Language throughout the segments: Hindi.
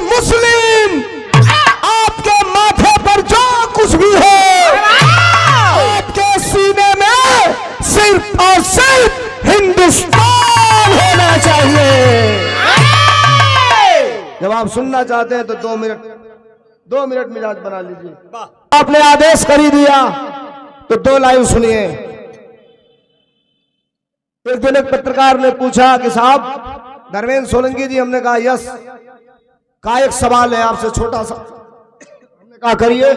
मुस्लिम, आपके माथे पर जो कुछ भी हो, आपके सीने में सिर्फ और सिर्फ हिंदुस्तान होना चाहिए। जब आप सुनना चाहते हैं तो 2 मिनट मिजाज बना लीजिए। आपने आदेश कर ही दिया तो 2 लाइन सुनिए। एक दिन एक पत्रकार ने पूछा कि साहब धर्मेंद्र सोलंकी जी, हमने कहा यस, का एक सवाल है आपसे छोटा सा। हमने कहा करिए।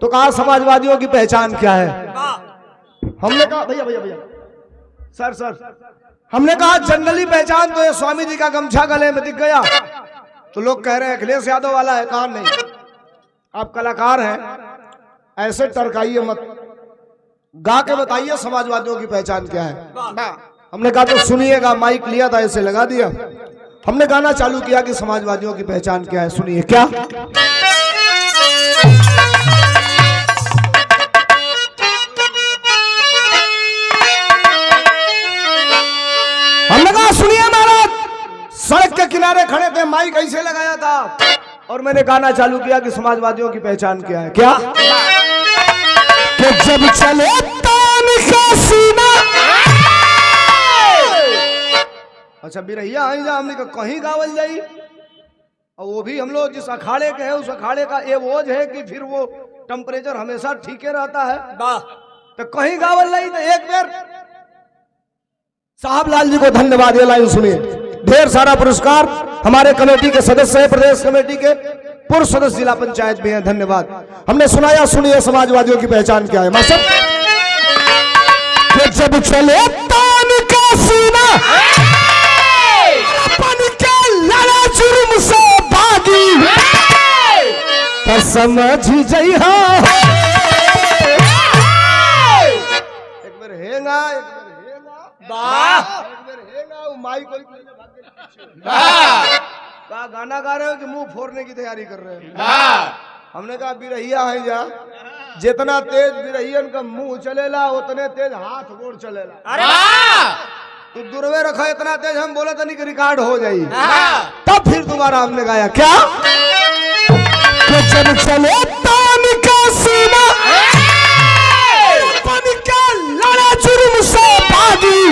तो कहा समाजवादियों की पहचान क्या है? हमने कहा भैया भैया भैया सर हमने कहा जनरली पहचान तो ये स्वामी जी का गमछा गले में दिख गया तो लोग कह रहे हैं अखिलेश यादव वाला है। कहा नहीं, आप कलाकार हैं, ऐसे टरकाइए मत, गा के बताइए समाजवादियों की पहचान क्या है। हमने कहा तो सुनिएगा। माइक लिया था, ऐसे लगा दिया, हमने गाना चालू किया कि समाजवादियों की पहचान क्या है, सुनिए। क्या? हमने कहा सुनिए महाराज, सड़क के किनारे खड़े थे, माइक ऐसे लगाया था और मैंने गाना चालू किया कि समाजवादियों की पहचान क्या है। क्या? कि जब चले तान का सीना। अच्छा बिरहिया आई जा, हमने कहा कहीं गावल जाई, और वो भी हम लोग जिस अखाड़े के हैं उस अखाड़े का एवोज है कि फिर वो टेम्परेचर हमेशा ठीक रहता है, तो कहीं गावल नहीं। तो एक बार साहब लाल जी को धन्यवाद। ये लाइन सुनिए। ढेर सारा पुरस्कार हमारे कमेटी के सदस्य हैं, प्रदेश कमेटी के पूर्व सदस्य जिला पंचायत भी हैं, धन्यवाद। हमने सुनाया, सुनिए समाजवादियों की पहचान क्या है। मास्टर, जब चले तान का सीना, अपन के लड़ा जुर्म से भागी, तो समझ जइहा। एक बार हेंगा, माई कोई का गाना गा रहे हो कि मुंह फोड़ने की तैयारी कर रहे हो? हमने कहा बिरहिया है जा, जितना तेज बिरहियन का मुंह चलेला उतने तेज हाथ गोड़ चलेला। तो दुर्वे रखा इतना तेज, हम बोले तो नहीं कि रिकॉर्ड हो जाई। तब फिर दोबारा हमने गाया। क्या? जब चले तान का सीना, अपन का लड़ा जुर्म से भागी,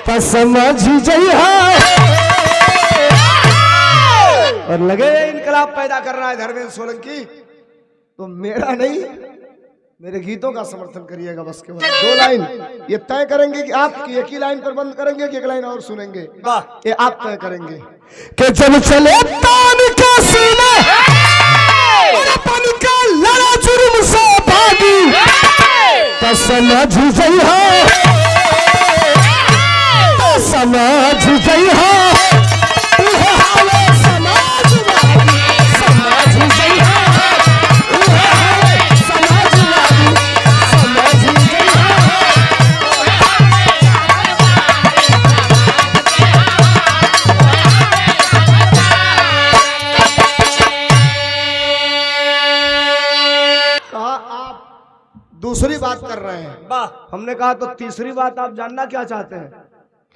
तो समझ जइहा। और लगे इनकलाब पैदा कर रहा है धर्मेंद्र सोलंकी, तो मेरा नहीं, मेरे गीतों का समर्थन करिएगा। बस केवल 2 लाइन ये तय करेंगे कि आप एक ही लाइन पर बंद करेंगे कि एक लाइन और सुनेंगे, ये आप तय करेंगे। कि जब चले तान का सीना, अपन का लड़ा जुर्म से भागी, तो समझ जइहा, समझ जइहा। दूसरी बात कर रहे हैं, हमने कहा तो तीसरी बात आप जानना क्या चाहते हैं?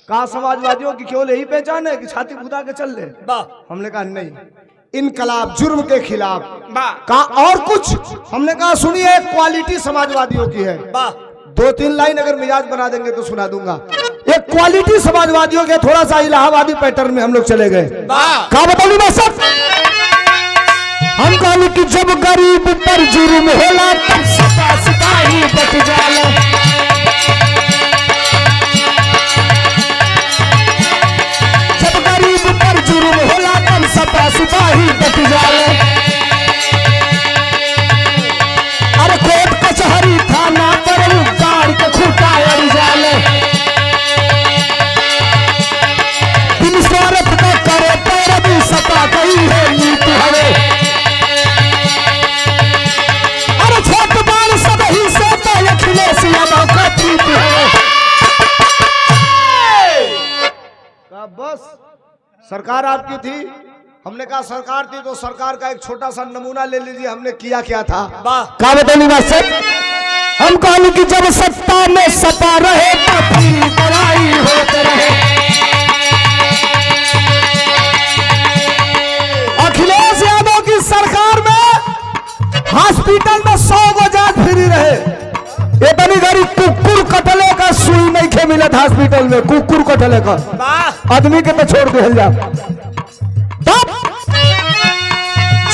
कहा समाजवादियों की केवल यही पहचान है कि छाती फुदा के चल ले? हमने कहा नहीं, इनकलाब जुर्म के खिलाफ। कहा और कुछ? हमने कहा सुनिए, एक क्वालिटी समाजवादियों की है। 2-3 लाइन अगर मिजाज बना देंगे तो सुना दूंगा। एक क्वालिटी समाजवादियों के, थोड़ा सा इलाहाबादी पैटर्न में हम लोग चले गए। कहा बताऊं मैं सब? हम कहूं कि जब गरीब पर जुर्म होला तब सपा सिपाही बच जाला। जब गरीब पर जुर्म होला तब सपा सिपाही बच जाला। अरे कोर्ट कचहरी थाना पर गाड़ के खूटा अड़ जाले। बिन स्वार्थ का करे पैरवी सपा कही है नीति हवे। बस सरकार आपकी थी, हमने कहा सरकार थी तो सरकार का एक छोटा सा नमूना ले लीजिए, हमने किया क्या था। क्या बताऊं बात सर? हम कहूं कि जब सत्ता में सपा रहे तो फिर बड़ाई होते रहे। हॉस्पिटल में 100 गो जांच फ्री रहे, इतनी गरी कुकुर कटले का सुई नहीं खे मिलत हॉस्पिटल में, कुकुर कटले का आदमी के तो छोड़ दे जा।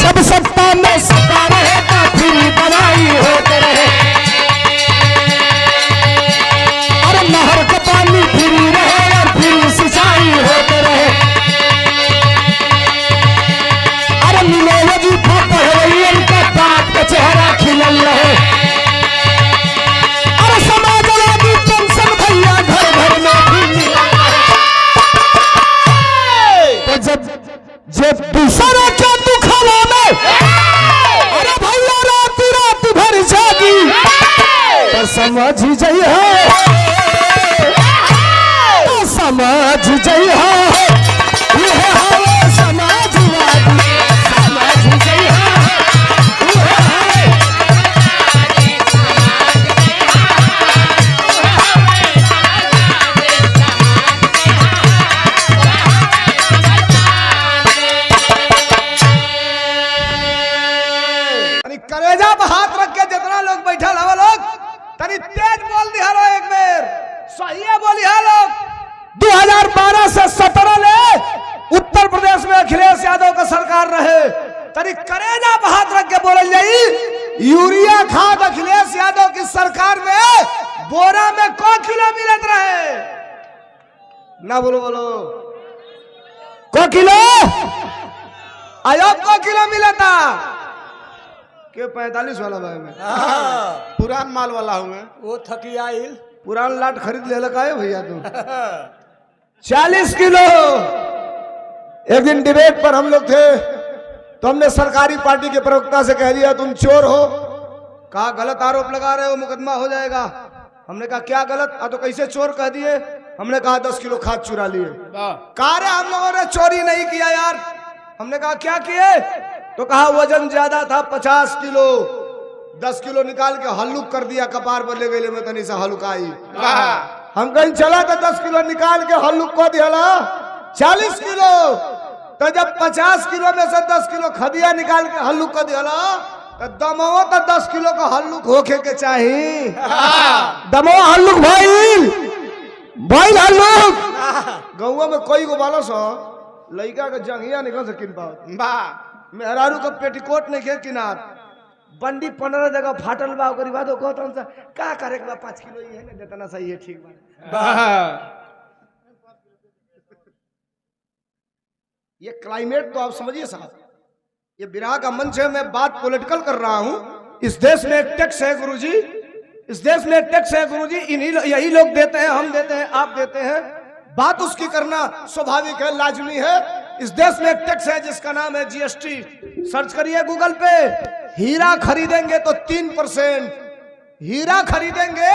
जब सत्ता में सत्ता रहे तो फिर बनाई होते रहे, अरे नहर का पानी फ्री रहे और फिर सिंचाई होते रहे, अरे मिले वजीफा पढ़े इनका दांत का चेहरा खिलल रहे, अरे समाजवादी पेंशन भैया घर घर में भी मिला रहे। जब दूसरा क्या तू खाना में, अरे भैया रात रात भर जागी तो समझ जाइए, तो समझ जाइए यह है समाजवादी, समझ जाइए। करेजा पर हाथ रख के जितना लोग बैठा हवा लोग तनी तेज बोल दिया लो, एक बेर सही बोली है लोग। 2012 से 17 ले उत्तर प्रदेश में अखिलेश यादव का सरकार रहे, तनी करेजा पर हाथ रख के बोल जाई यूरिया खाद अखिलेश यादव की सरकार में बोरा में को किलो मिलत रहे, ना बोलो बोलो को किलो, आयोग को किलो मिला था के 45 वाला भाई में पुरान माल वाला हूँ मैं, वो थकियाइल पुरान लाट खरीद ले लगा है भैया तुम 40 किलो। एक दिन डिबेट पर हम लोग थे तो हमने सरकारी पार्टी के प्रवक्ता से कह दिया तुम चोर हो, कहा गलत आरोप लगा रहे हो मुकदमा हो जाएगा। हमने कहा क्या गलत, तो कैसे चोर कह दिए, हमने कहा 10 किलो खाद चुरा लिए। कहा रे हम लोगों ने चोरी नहीं किया यार, हमने कहा क्या किए, तो कहा वजन ज्यादा था 50 किलो, 10 किलो निकाल के हल्लुक कर दिया, कपार पर ले गए में तनी सा हल्लुकाई। हम कहीं चला तो 10 किलो निकाल के हल्लुक को दिया 40 किलो, तो जब 50 किलो में से 10 किलो खदिया निकाल के हल्लुक को दिया तो दमो तो 10 किलो का हल्लुक होके के चाहिए, दमो हल्लुक भाई हल्लुक। गौवा में कोई को बालो सो लड़का के जंगिया निकल से किन पाओ, मेहरारू का पेटीकोट नहीं के किनार बंडी 15 जगह फाटल बा, ओकरी बाद कहता हूं का करे के बा 5 किलो ही है ना देतना सही है, ठीक बा। ये क्लाइमेट तो आप समझिए साहब, ये बिरहा का मंच है, मैं बात पॉलिटिकल कर रहा हूं। इस देश में एक टैक्स है गुरुजी, इस देश में एक टैक्स है गुरुजी, यही लोग देते हैं, हम देते हैं, आप देते हैं, बात उसकी करना स्वाभाविक है, लाजमी है। इस देश में एक टैक्स है जिसका नाम है जीएसटी, सर्च करिए गूगल पे। हीरा खरीदेंगे तो 3%, हीरा खरीदेंगे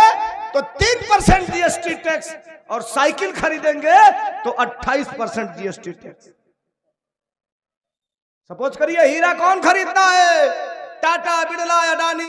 तो 3% जीएसटी टैक्स, और साइकिल खरीदेंगे तो 28% जीएसटी टैक्स। सपोज करिए हीरा कौन खरीदता है, टाटा, बिरला, अडानी।